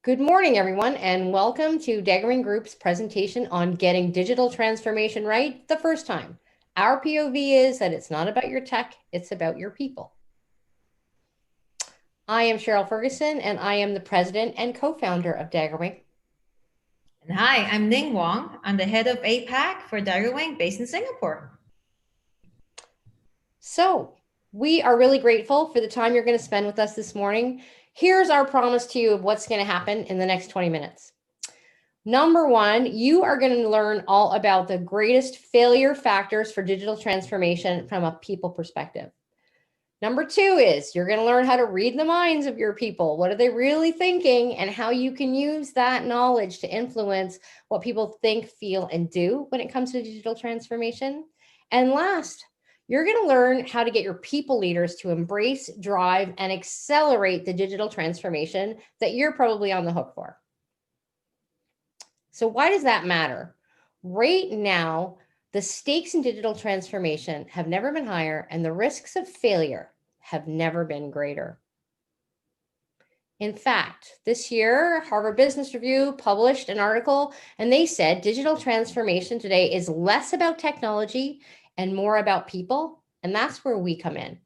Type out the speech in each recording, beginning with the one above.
Good morning, everyone, and welcome to Daggerwing Group's presentation on getting digital transformation right the first time. Our POV is that it's not about your tech, it's about your people. I am Cheryl Ferguson, and I am the president and co-founder of Daggerwing. And hi, I'm Ning Wong. I'm the head of APAC for Daggerwing based in Singapore. So we are really grateful for the time you're going to spend with us this morning. Here's our promise to you of what's going to happen in the next 20 minutes. Number one, you are going to learn all about the greatest failure factors for digital transformation from a people perspective. Number two is you're going to learn how to read the minds of your people. What are they really thinking, and how you can use that knowledge to influence what people think, feel, and do when it comes to digital transformation. And last, you're going to learn how to get your people leaders to embrace, drive, and accelerate the digital transformation that you're probably on the hook for. So why does that matter? Right now, the stakes in digital transformation have never been higher, and the risks of failure have never been greater. In fact, this year, Harvard Business Review published an article, and they said digital transformation today is less about technology and more about people, and that's where we come in.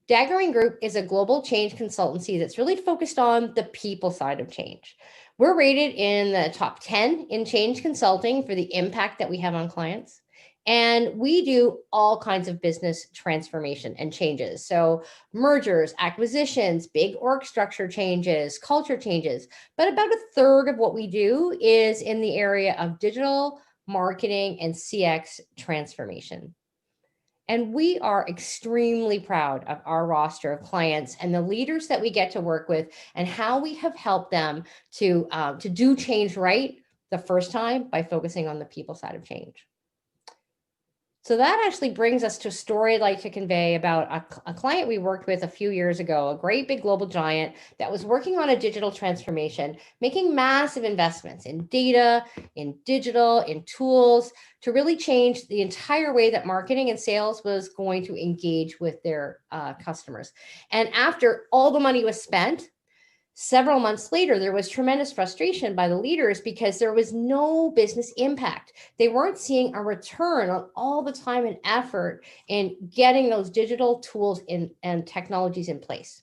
Daggerwing Group is a global change consultancy that's really focused on the people side of change. We're rated in the top 10 in change consulting for the impact that we have on clients. And we do all kinds of business transformation and changes. So mergers, acquisitions, big org structure changes, culture changes. But about a third of what we do is in the area of digital marketing and CX transformation. And we are extremely proud of our roster of clients and the leaders that we get to work with, and how we have helped them to do change right the first time by focusing on the people side of change. So that actually brings us to a story I'd like to convey about a client we worked with a few years ago, a great big global giant that was working on a digital transformation, making massive investments in data, in digital, in tools to really change the entire way that marketing and sales was going to engage with their customers. And after all the money was spent, several months later, there was tremendous frustration by the leaders because there was no business impact. They weren't seeing a return on all the time and effort in getting those digital tools and technologies in place.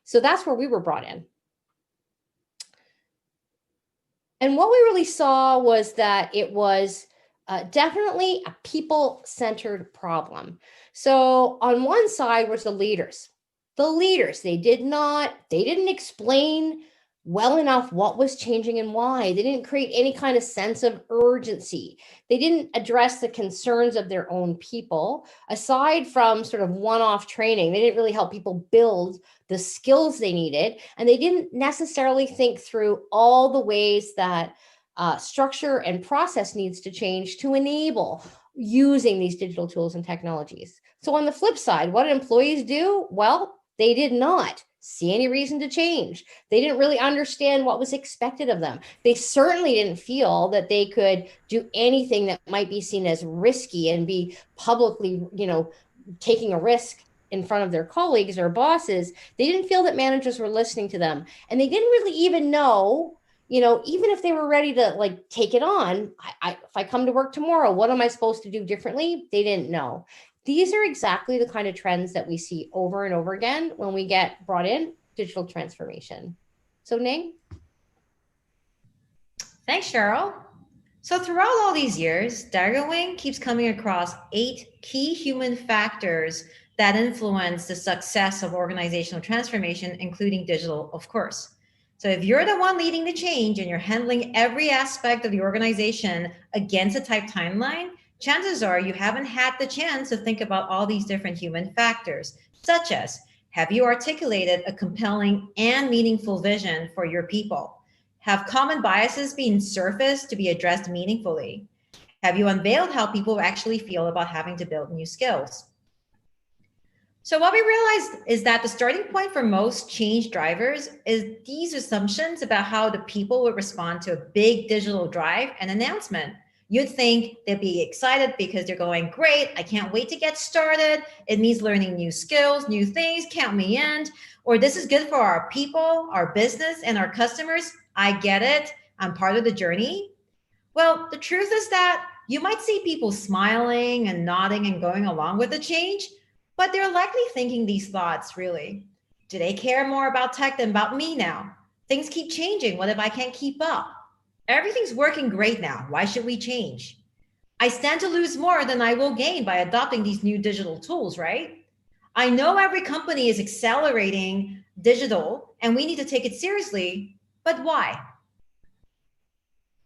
So that's where we were brought in. And what we really saw was that it was definitely a people-centered problem. So on one side was the leaders. They didn't explain well enough what was changing and why. They didn't create any kind of sense of urgency. They didn't address the concerns of their own people. Aside from sort of one-off training, they didn't really help people build the skills they needed. And they didn't necessarily think through all the ways that structure and process needs to change to enable using these digital tools and technologies. So on the flip side, what did employees do? Well, they did not see any reason to change. They didn't really understand what was expected of them. They certainly didn't feel that they could do anything that might be seen as risky and be publicly, taking a risk in front of their colleagues or bosses. They didn't feel that managers were listening to them. And they didn't really even know, even if they were ready to take it on, if I come to work tomorrow, what am I supposed to do differently? They didn't know. These are exactly the kind of trends that we see over and over again when we get brought in digital transformation. So Ning? Thanks, Cheryl. So throughout all these years, Daggerwing keeps coming across 8 key human factors that influence the success of organizational transformation, including digital, of course. So if you're the one leading the change and you're handling every aspect of the organization against a tight timeline, chances are you haven't had the chance to think about all these different human factors, such as, have you articulated a compelling and meaningful vision for your people? Have common biases been surfaced to be addressed meaningfully? Have you unveiled how people actually feel about having to build new skills? So what we realized is that the starting point for most change drivers is these assumptions about how the people would respond to a big digital drive and announcement. You'd think they'd be excited because they're going, great, I can't wait to get started. It means learning new skills, new things, count me in. Or this is good for our people, our business, and our customers. I get it. I'm part of the journey. Well, the truth is that you might see people smiling and nodding and going along with the change, but they're likely thinking these thoughts really. Do they care more about tech than about me now? Things keep changing. What if I can't keep up? Everything's working great now. Why should we change? I stand to lose more than I will gain by adopting these new digital tools, right? I know every company is accelerating digital and we need to take it seriously, but why?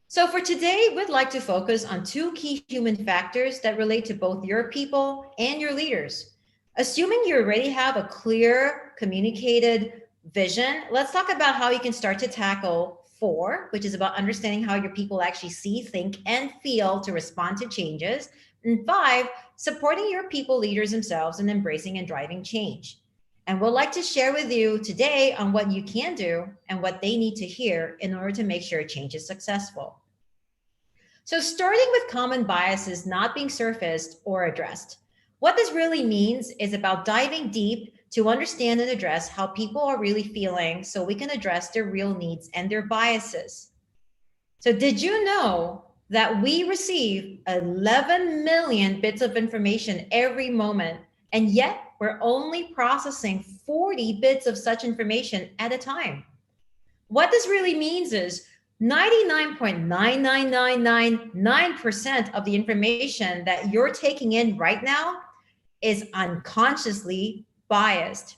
So for today, we'd like to focus on two key human factors that relate to both your people and your leaders. Assuming you already have a clear, communicated vision, let's talk about how you can start to tackle 4, which is about understanding how your people actually see, think, and feel to respond to changes. And 5, supporting your people leaders themselves in embracing and driving change. And we'd like to share with you today on what you can do and what they need to hear in order to make sure change is successful. So starting with common biases not being surfaced or addressed. What this really means is about diving deep to understand and address how people are really feeling so we can address their real needs and their biases. So did you know that we receive 11 million bits of information every moment, and yet we're only processing 40 bits of such information at a time? What this really means is 99.99999% of the information that you're taking in right now is unconsciously biased.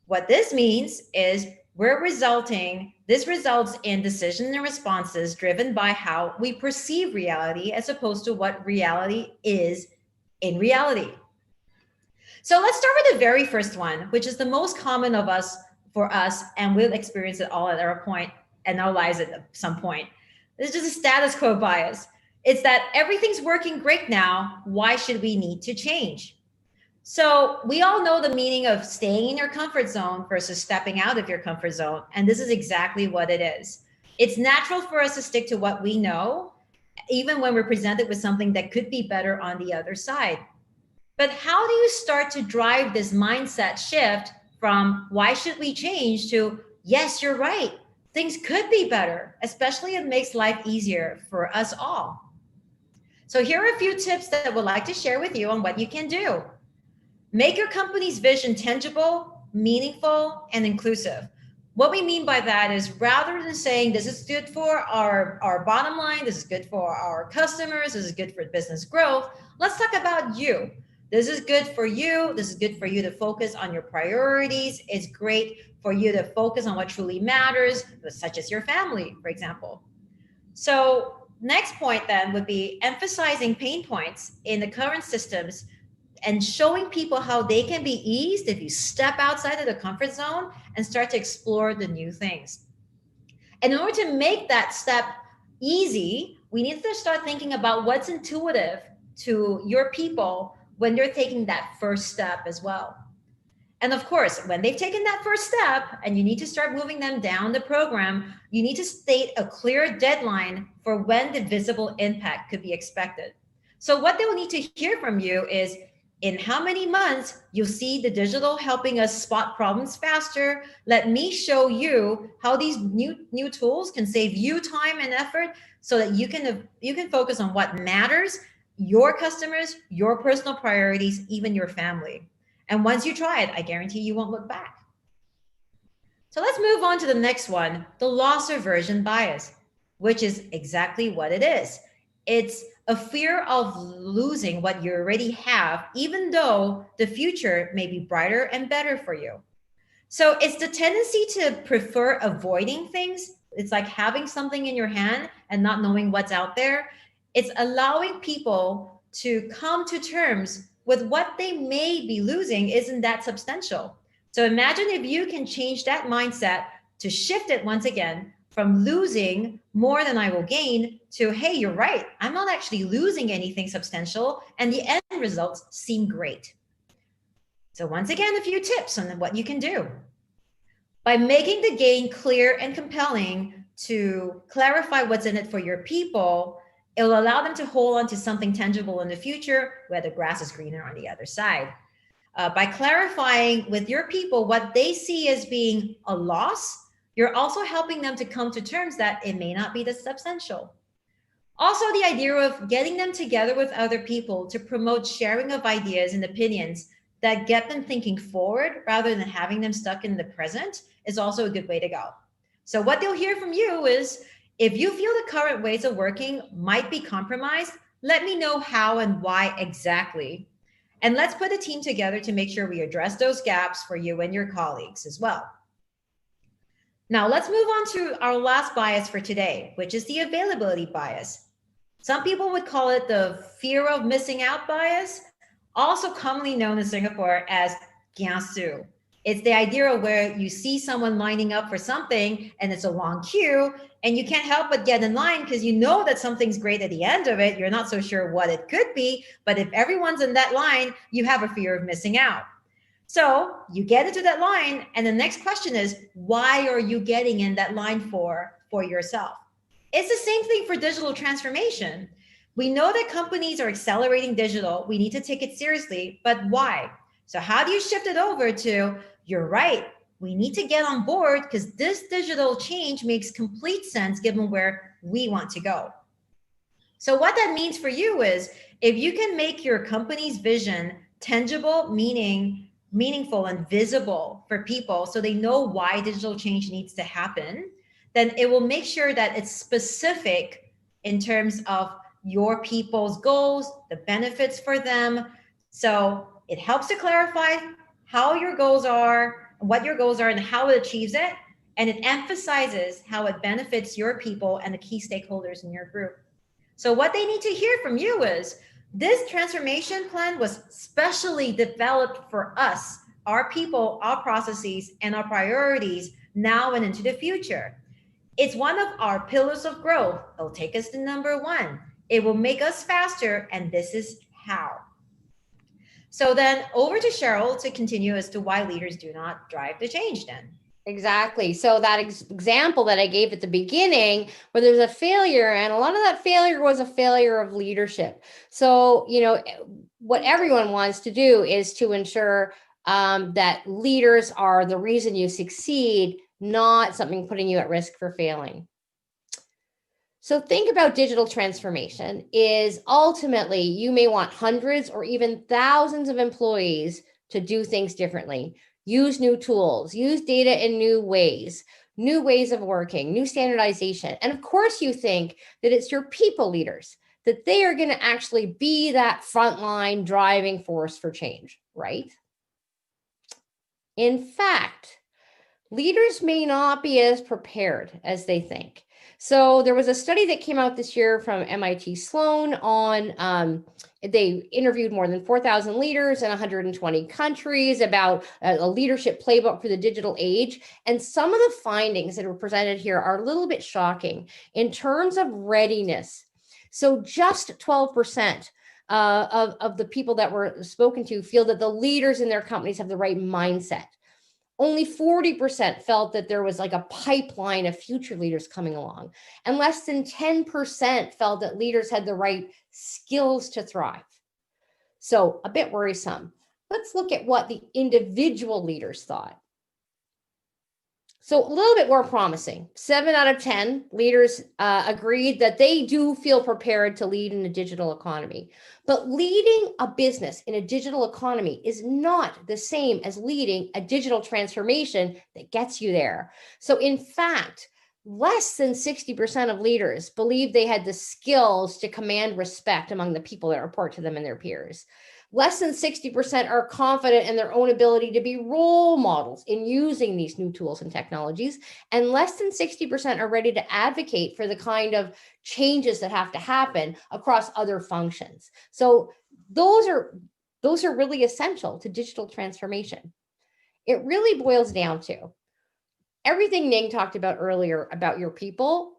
What this means is this results in decisions and responses driven by how we perceive reality as opposed to what reality is in reality. So let's start with the very first one, which is the most common for us, and we'll experience it all at our point in our lives at some point. This is just a status quo bias. It's that everything's working great now. Why should we need to change? So we all know the meaning of staying in your comfort zone versus stepping out of your comfort zone. And this is exactly what it is. It's natural for us to stick to what we know, even when we're presented with something that could be better on the other side. But how do you start to drive this mindset shift from why should we change to, yes, you're right, things could be better, especially if it makes life easier for us all. So here are a few tips that I would like to share with you on what you can do. Make your company's vision tangible, meaningful, and inclusive. What we mean by that is rather than saying this is good for our bottom line, this is good for our customers, this is good for business growth, let's talk about you. This is good for you. This is good for you to focus on your priorities. It's great for you to focus on what truly matters, such as your family, for example. So next point then would be emphasizing pain points in the current systems and showing people how they can be eased if you step outside of the comfort zone and start to explore the new things. And in order to make that step easy, we need to start thinking about what's intuitive to your people when they're taking that first step as well. And of course, when they've taken that first step and you need to start moving them down the program, you need to state a clear deadline for when the visible impact could be expected. So what they'll need to hear from you is, in how many months you'll see the digital helping us spot problems faster. Let me show you how these new tools can save you time and effort so that you can focus on what matters, your customers, your personal priorities, even your family. And once you try it, I guarantee you won't look back. So let's move on to the next one, the loss aversion bias, which is exactly what it is. It's a fear of losing what you already have, even though the future may be brighter and better for you. So it's the tendency to prefer avoiding things. It's like having something in your hand and not knowing what's out there. It's allowing people to come to terms with what they may be losing isn't that substantial. So imagine if you can change that mindset to shift it once again from losing more than I will gain to, hey, you're right, I'm not actually losing anything substantial, and the end results seem great. So once again, a few tips on what you can do. By making the gain clear and compelling to clarify what's in it for your people It will allow them to hold on to something tangible in the future where the grass is greener on the other side. By clarifying with your people what they see as being a loss, you're also helping them to come to terms that it may not be this substantial. Also, the idea of getting them together with other people to promote sharing of ideas and opinions that get them thinking forward rather than having them stuck in the present is also a good way to go. So what they'll hear from you is, if you feel the current ways of working might be compromised, let me know how and why exactly. And let's put a team together to make sure we address those gaps for you and your colleagues as well. Now let's move on to our last bias for today, which is the availability bias. Some people would call it the fear of missing out bias, also commonly known in Singapore as KIASU. It's the idea of where you see someone lining up for something and it's a long queue and you can't help but get in line because you know that something's great at the end of it. You're not so sure what it could be, but if everyone's in that line, you have a fear of missing out. So you get into that line and the next question is, why are you getting in that line for yourself? It's the same thing for digital transformation. We know that companies are accelerating digital. We need to take it seriously, but why? So how do you shift it over to, you're right, we need to get on board because this digital change makes complete sense given where we want to go. So what that means for you is, if you can make your company's vision tangible, meaningful and visible for people so they know why digital change needs to happen, then it will make sure that it's specific in terms of your people's goals, the benefits for them. So it helps to clarify how your goals are, what your goals are, and how it achieves it. And it emphasizes how it benefits your people and the key stakeholders in your group. So what they need to hear from you is, this transformation plan was specially developed for us, our people, our processes, and our priorities now and into the future. It's one of our pillars of growth. It'll take us to number one. It will make us faster, and this is how. So then over to Cheryl to continue as to why leaders do not drive the change then. Exactly. So that example that I gave at the beginning, where there's a failure, and a lot of that failure was a failure of leadership. So, what everyone wants to do is to ensure that leaders are the reason you succeed, not something putting you at risk for failing. So think about digital transformation is ultimately you may want hundreds or even thousands of employees to do things differently, use new tools, use data in new ways of working, new standardization. And of course you think that it's your people leaders, that they are going to actually be that frontline driving force for change, right? In fact, leaders may not be as prepared as they think. So there was a study that came out this year from MIT Sloan on, they interviewed more than 4,000 leaders in 120 countries about a leadership playbook for the digital age. And some of the findings that were presented here are a little bit shocking in terms of readiness. So just 12% of the people that were spoken to feel that the leaders in their companies have the right mindset. Only 40% felt that there was like a pipeline of future leaders coming along, and less than 10% felt that leaders had the right skills to thrive. So a bit worrisome. Let's look at what the individual leaders thought. So a little bit more promising. 7 out of 10 leaders agreed that they do feel prepared to lead in a digital economy. But leading a business in a digital economy is not the same as leading a digital transformation that gets you there. So in fact, less than 60% of leaders believe they had the skills to command respect among the people that report to them and their peers. Less than 60% are confident in their own ability to be role models in using these new tools and technologies. And less than 60% are ready to advocate for the kind of changes that have to happen across other functions. So those are really essential to digital transformation. It really boils down to everything Ning talked about earlier about your people.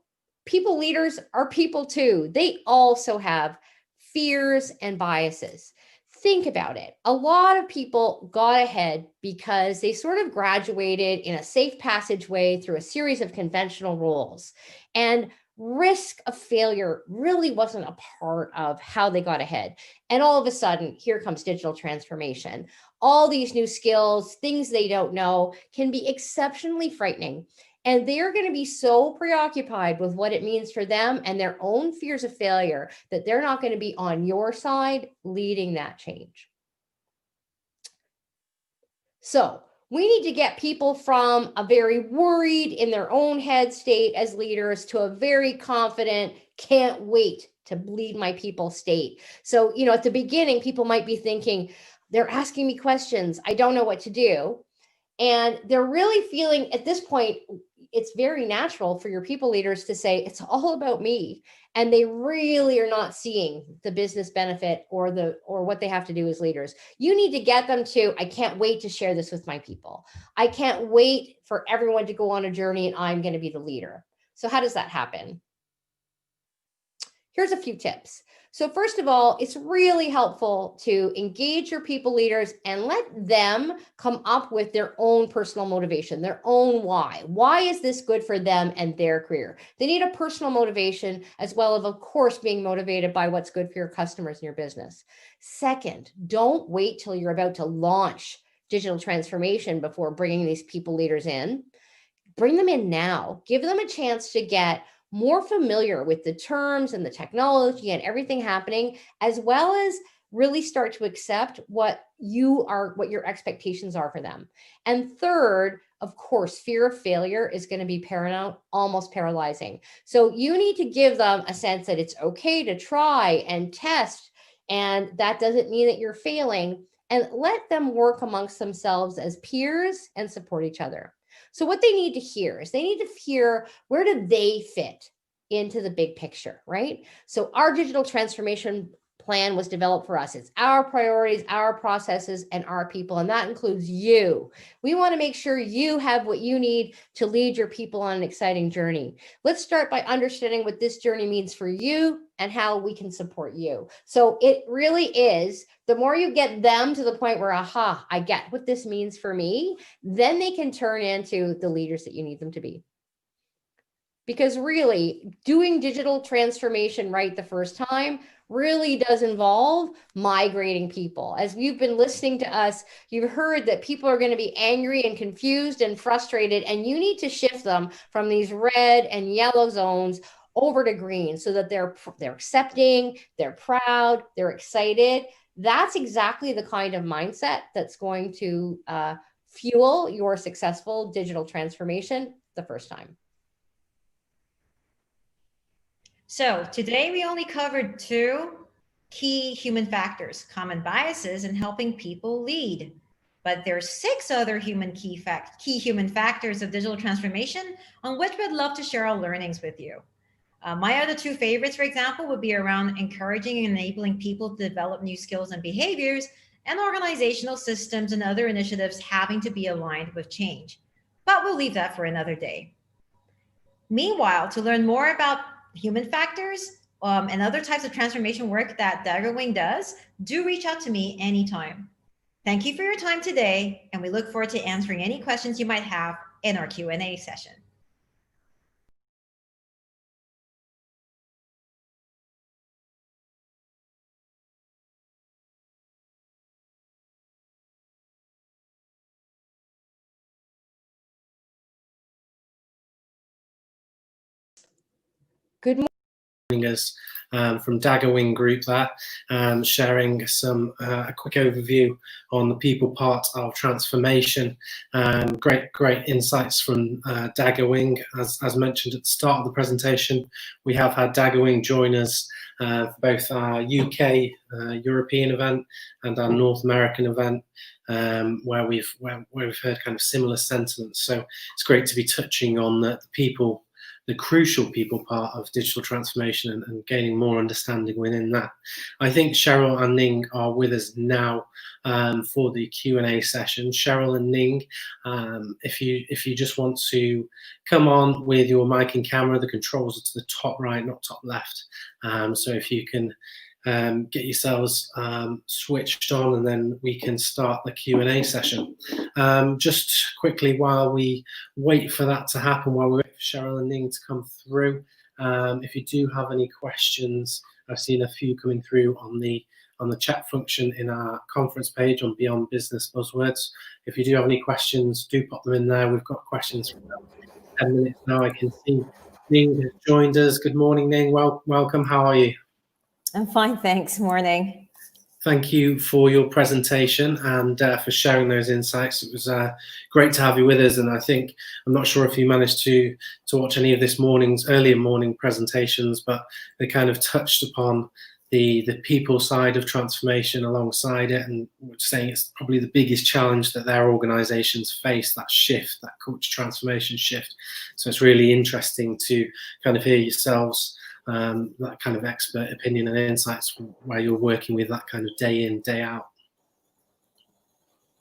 People leaders are people too. They also have fears and biases. Think about it. A lot of people got ahead because they sort of graduated in a safe passageway through a series of conventional roles. And risk of failure really wasn't a part of how they got ahead. And all of a sudden, here comes digital transformation. All these new skills, things they don't know, can be exceptionally frightening. And they're going to be so preoccupied with what it means for them and their own fears of failure that they're not going to be on your side leading that change. So we need to get people from a very worried in their own head state as leaders to a very confident, can't wait to lead my people state. So, at the beginning, people might be thinking, they're asking me questions, I don't know what to do. And they're really feeling at this point, it's very natural for your people leaders to say, it's all about me. And they really are not seeing the business benefit or what they have to do as leaders. You need to get them to, I can't wait to share this with my people. I can't wait for everyone to go on a journey and I'm going to be the leader. So how does that happen? Here's a few tips. So first of all, it's really helpful to engage your people leaders and let them come up with their own personal motivation, their own why. Why is this good for them and their career? They need a personal motivation as well as, of course, being motivated by what's good for your customers and your business. Second, don't wait till you're about to launch digital transformation before bringing these people leaders in. Bring them in now. Give them a chance to get more familiar with the terms and the technology and everything happening, as well as really start to accept what your expectations are for them. And third, of course, fear of failure is going to be paramount, almost paralyzing. So you need to give them a sense that it's okay to try and test, and that doesn't mean that you're failing, and let them work amongst themselves as peers and support each other. So what they need to hear is they need to hear, where do they fit into the big picture, right? So our digital transformation plan was developed for us. It's our priorities, our processes, and our people, and that includes you. We want to make sure you have what you need to lead your people on an exciting journey. Let's start by understanding what this journey means for you and how we can support you. So it really is, the more you get them to the point where, aha, I get what this means for me, then they can turn into the leaders that you need them to be. Because really, doing digital transformation right the first time really does involve migrating people. As you've been listening to us, you've heard that people are going to be angry and confused and frustrated, and you need to shift them from these red and yellow zones over to green so that they're accepting, they're proud, they're excited. That's exactly the kind of mindset that's going to fuel your successful digital transformation the first time. So today we only covered 2 key human factors, common biases, and helping people lead. But there's 6 other key human factors of digital transformation on which we'd love to share our learnings with you. My other 2 favorites, for example, would be around encouraging and enabling people to develop new skills and behaviors, and organizational systems and other initiatives having to be aligned with change. But we'll leave that for another day. Meanwhile, to learn more about human factors and other types of transformation work that Daggerwing does, do reach out to me anytime. Thank you for your time today, and we look forward to answering any questions you might have in our Q&A session. Good morning, us from Daggerwing Group, sharing a quick overview on the people part of transformation. Great insights from Daggerwing. As mentioned at the start of the presentation, we have had Daggerwing join us for both our UK European event and our North American event, where we've heard kind of similar sentiments. So it's great to be touching on the people, the crucial people part of digital transformation, and gaining more understanding within that. I think Cheryl and Ning are with us now for the Q&A session. Cheryl and Ning, if you just want to come on with your mic and camera, the controls are to the top right, not top left. So if you can get yourselves switched on, and then we can start the Q&A session. Just quickly, while we wait for that to happen, while we wait for Cheryl and Ning to come through, If you do have any questions, I've seen a few coming through on the chat function in our conference page on Beyond Business Buzzwords. If you do have any questions, do pop them in there. We've got questions for about 10 minutes now. I can see Ning has joined us. Good morning, Ning. Welcome. How are you? I'm fine, thanks. Morning. Thank you for your presentation and for sharing those insights. It was great to have you with us. And I think, I'm not sure if you managed to watch any of this morning's earlier morning presentations, but they kind of touched upon the people side of transformation alongside it, and saying it's probably the biggest challenge that their organizations face, that shift, that culture transformation shift. So it's really interesting to kind of hear yourselves that kind of expert opinion and insights where you're working with that kind of day in, day out.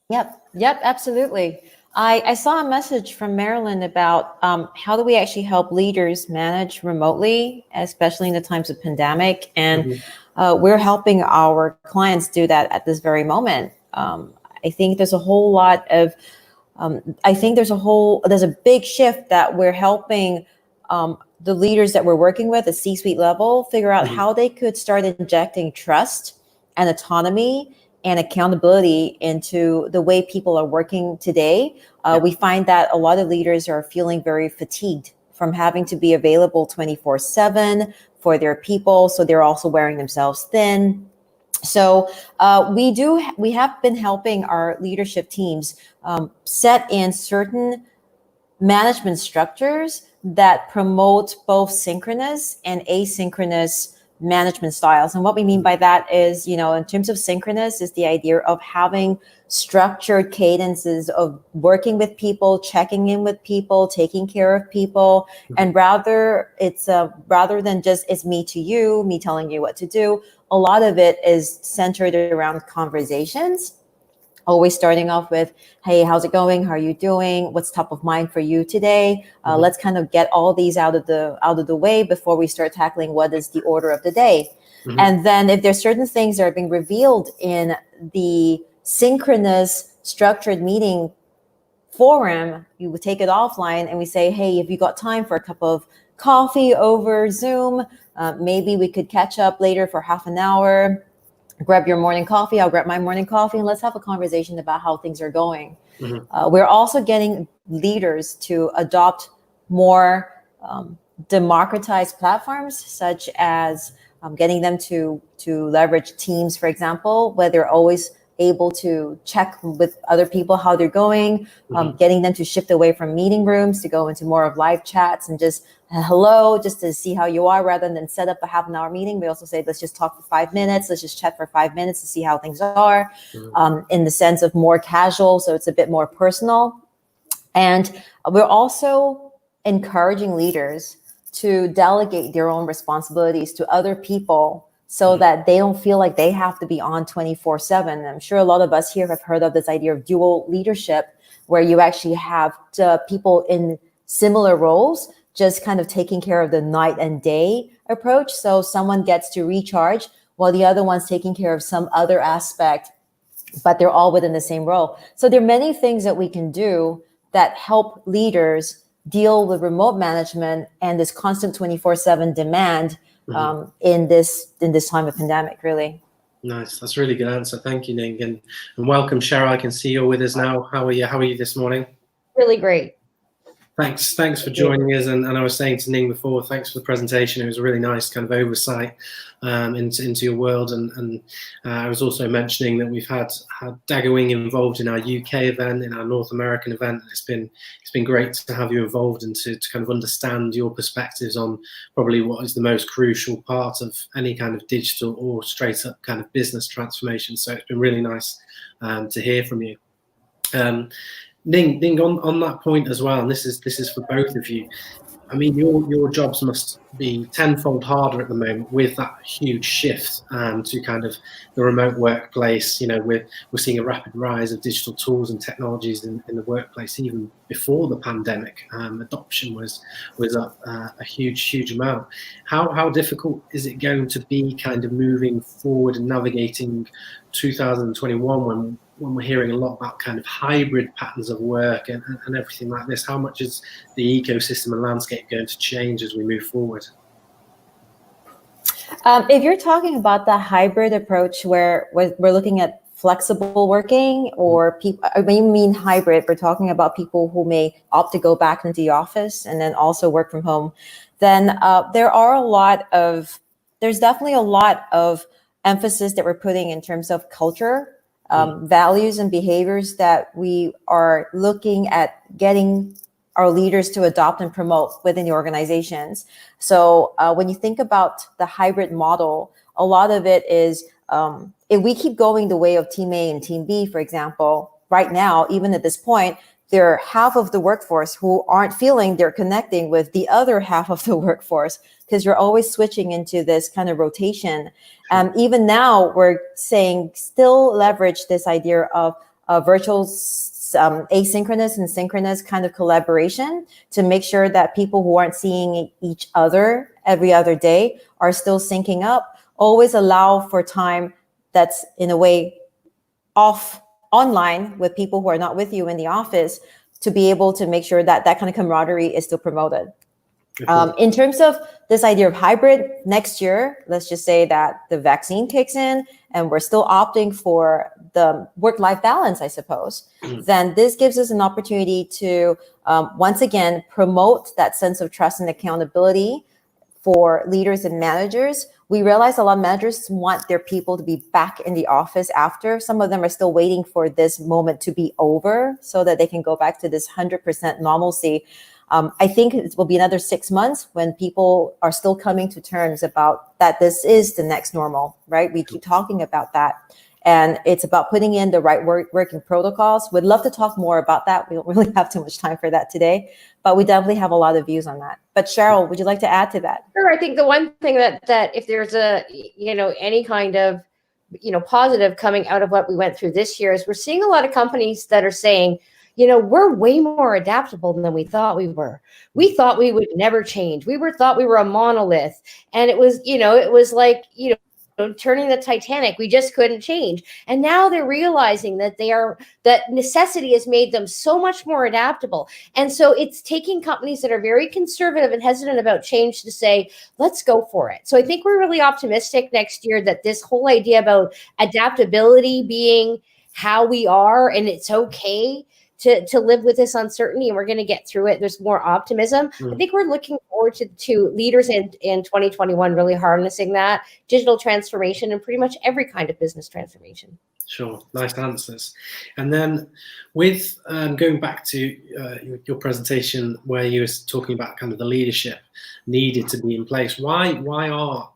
Yep, absolutely. I saw a message from Marilyn about how do we actually help leaders manage remotely, especially in the times of pandemic. And we're helping our clients do that at this very moment. I think there's a whole lot of, there's a big shift that we're helping the leaders that we're working with at C-suite level figure out how they could start injecting trust and autonomy and accountability into the way people are working today. We find that a lot of leaders are feeling very fatigued from having to be available 24/7 for their people. So they're also wearing themselves thin. So we have been helping our leadership teams set in certain management structures that promote both synchronous and asynchronous management styles. And what we mean by that is, in terms of synchronous, is the idea of having structured cadences of working with people, checking in with people, taking care of people. And rather than just it's me to you, me telling you what to do, a lot of it is centered around conversations. Always starting off with, hey, how's it going? How are you doing? What's top of mind for you today? Let's kind of get all these out of the way before we start tackling what is the order of the day. And then if there's certain things that are being revealed in the synchronous structured meeting forum, you would take it offline and we say, hey, if you got time for a cup of coffee over Zoom, maybe we could catch up later for half an hour. Grab your morning coffee, I'll grab my morning coffee, and let's have a conversation about how things are going. We're also getting leaders to adopt more democratized platforms, such as getting them to leverage Teams, for example, where they're always able to check with other people how they're going, getting them to shift away from meeting rooms to go into more of live chats and just hello, just to see how you are, rather than set up a half-an-hour meeting. We also say, let's just talk for 5 minutes. Let's just chat for 5 minutes to see how things are, in the sense of more casual. So it's a bit more personal. And we're also encouraging leaders to delegate their own responsibilities to other people so that they don't feel like they have to be on 24/7. I'm sure a lot of us here have heard of this idea of dual leadership, where you actually have people in similar roles just kind of taking care of the night and day approach. So someone gets to recharge while the other one's taking care of some other aspect, but they're all within the same role. So there are many things that we can do that help leaders deal with remote management and this constant 24/7 demand in this time of pandemic, really. Nice. That's a really good answer. Thank you, Ning. And welcome, Cheryl. I can see you're with us now. How are you? How are you this morning? Really great. Thanks for joining us. And I was saying to Ning before, thanks for the presentation. It was a really nice kind of oversight into your world. And I was also mentioning that we've had Daggerwing involved in our UK event, in our North American event. It's been great to have you involved and to kind of understand your perspectives on probably what is the most crucial part of any kind of digital or straight up kind of business transformation. So it's been really nice to hear from you. Ning, on that point as well, and this is for both of you. I mean, your jobs must be tenfold harder at the moment with that huge shift to kind of the remote workplace. We're seeing a rapid rise of digital tools and technologies in the workplace. Even before the pandemic, adoption was up a huge amount. How difficult is it going to be kind of moving forward and navigating 2021 when we're hearing a lot about kind of hybrid patterns of work and everything like this? How much is the ecosystem and landscape going to change as we move forward? If you're talking about the hybrid approach where we're looking at flexible working, or people, I mean hybrid, we're talking about people who may opt to go back into the office and then also work from home, then there's definitely a lot of emphasis that we're putting in terms of culture, values and behaviors that we are looking at getting our leaders to adopt and promote within the organizations. So when you think about the hybrid model, a lot of it is, if we keep going the way of Team A and Team B, for example, right now, even at this point, there are half of the workforce who aren't feeling they're connecting with the other half of the workforce, because you're always switching into this kind of rotation. Even now, we're saying still leverage this idea of virtual asynchronous and synchronous kind of collaboration to make sure that people who aren't seeing each other every other day are still syncing up. Always allow for time that's in a way off online with people who are not with you in the office, to be able to make sure that that kind of camaraderie is still promoted. In terms of this idea of hybrid, next year, let's just say that the vaccine kicks in and we're still opting for the work-life balance, I suppose, then this gives us an opportunity to, once again, promote that sense of trust and accountability for leaders and managers. We realize a lot of managers want their people to be back in the office after. Some of them are still waiting for this moment to be over so that they can go back to this 100% normalcy. I think it will be another 6 months when people are still coming to terms about that this is the next normal, right? We keep talking about that. And it's about putting in the right working protocols. We'd love to talk more about that. We don't really have too much time for that today, but we definitely have a lot of views on that. But Cheryl, would you like to add to that? Sure. I think the one thing that if there's any kind of, positive coming out of what we went through this year is we're seeing a lot of companies that are saying, we're way more adaptable than we thought we were. We thought we would never change. Thought we were a monolith. And it was, like, turning the Titanic, we just couldn't change. And now they're realizing that that necessity has made them so much more adaptable. And so it's taking companies that are very conservative and hesitant about change to say, let's go for it. So I think we're really optimistic next year that this whole idea about adaptability being how we are, and it's okay to live with this uncertainty, and we're going to get through it. There's more optimism. I think we're looking forward to leaders in 2021 really harnessing that digital transformation and pretty much every kind of business transformation. Sure, nice answers. And then with going back to your presentation where you were talking about kind of the leadership needed to be in place, why are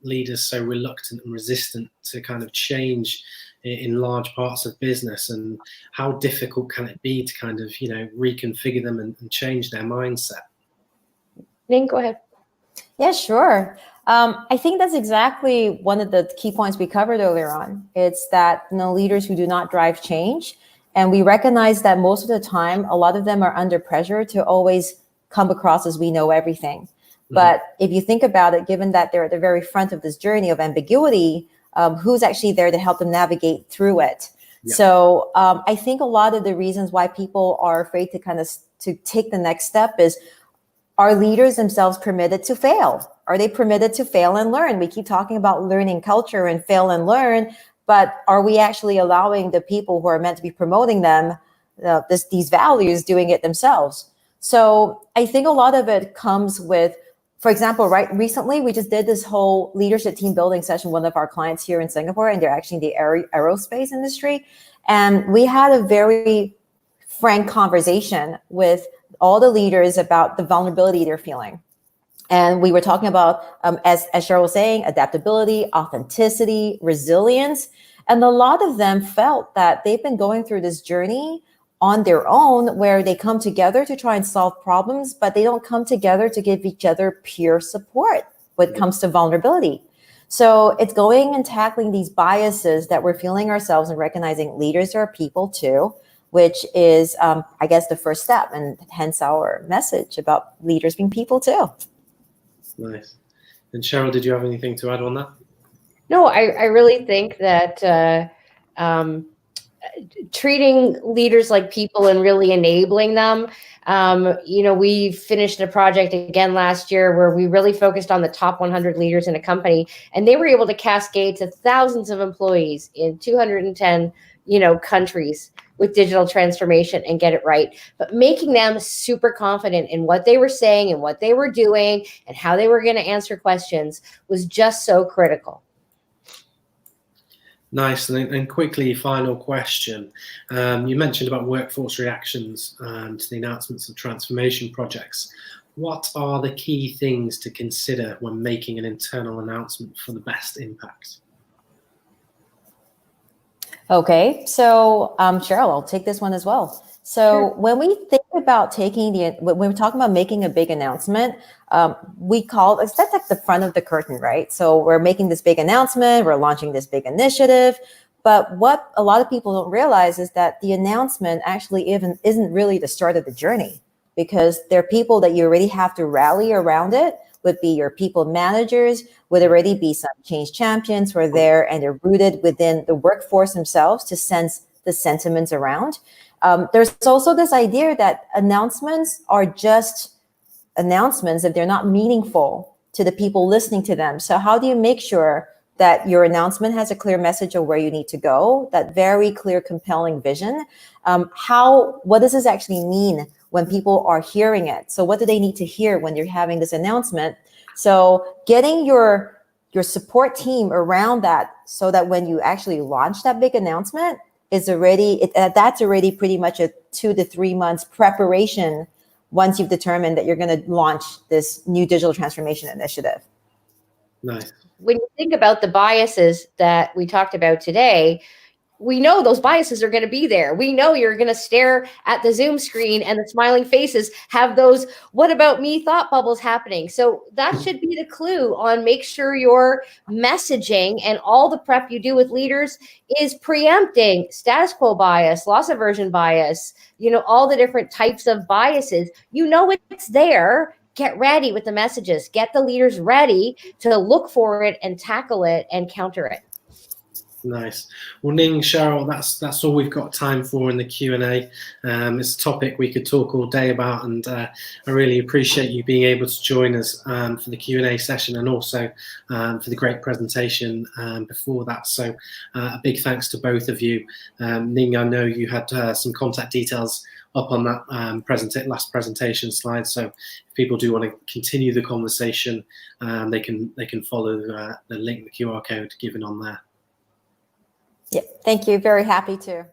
leaders so reluctant and resistant to kind of change in large parts of business, and how difficult can it be to kind of, reconfigure them and change their mindset? Ning, go ahead. Yeah, sure. I think that's exactly one of the key points we covered earlier on. It's that leaders who do not drive change. And we recognize that most of the time, a lot of them are under pressure to always come across as we know everything. But if you think about it, given that they're at the very front of this journey of ambiguity, who's actually there to help them navigate through it? Yeah. So I think a lot of the reasons why people are afraid to take the next step is, are leaders themselves permitted to fail? Are they permitted to fail and learn? We keep talking about learning culture and fail and learn, but are we actually allowing the people who are meant to be promoting them, these values, doing it themselves? So I think a lot of it comes with, for example, recently we just did this whole leadership team building session, one of our clients here in Singapore, and they're actually in the aerospace industry. And we had a very frank conversation with all the leaders about the vulnerability they're feeling. And we were talking about, as Cheryl was saying, adaptability, authenticity, resilience. And a lot of them felt that they've been going through this journey on their own, where they come together to try and solve problems, but they don't come together to give each other peer support when it comes to vulnerability. So it's going and tackling these biases that we're feeling ourselves and recognizing leaders are people too, which is, I guess, the first step, and hence our message about leaders being people too. Nice. And Cheryl, did you have anything to add on that? No, I really think that treating leaders like people and really enabling them. We finished a project again last year where we really focused on the top 100 leaders in a company, and they were able to cascade to thousands of employees in 210, countries with digital transformation and get it right. But making them super confident in what they were saying and what they were doing and how they were going to answer questions was just so critical. Nice. And quickly, final question. You mentioned about workforce reactions to the announcements of transformation projects. What are the key things to consider when making an internal announcement for the best impact? Okay, so Cheryl, I'll take this one as well. So Sure. when we think about when we're talking about making a big announcement, that's like the front of the curtain, right? So we're making this big announcement, we're launching this big initiative, but what a lot of people don't realize is that the announcement actually isn't really the start of the journey, because there are people that you already have to rally around it. Would be your people managers, would already be some change champions who are there and they're rooted within the workforce themselves to sense the sentiments around. There's also this idea that announcements are just announcements if they're not meaningful to the people listening to them. So how do you make sure that your announcement has a clear message of where you need to go, that very clear, compelling vision? What does this actually mean when people are hearing it? So what do they need to hear when you're having this announcement? So getting your support team around that, so that when you actually launch that big announcement, that's already pretty much a 2 to 3 months preparation once you've determined that you're going to launch this new digital transformation initiative. Nice. When you think about the biases that we talked about today, we know those biases are going to be there. We know you're going to stare at the Zoom screen and the smiling faces have those "what about me" thought bubbles happening. So that should be the clue on make sure your messaging and all the prep you do with leaders is preempting status quo bias, loss aversion bias, all the different types of biases. It's there. Get ready with the messages. Get the leaders ready to look for it and tackle it and counter it. Nice. Well, Ning, Cheryl, that's all we've got time for in the Q&A. It's a topic we could talk all day about, and I really appreciate you being able to join us for the Q&A session, and also for the great presentation before that. So a big thanks to both of you. Ning, I know you had some contact details up on that last presentation slide. So if people do want to continue the conversation, they can follow the link, the QR code given on there. Yeah, thank you. Very happy to.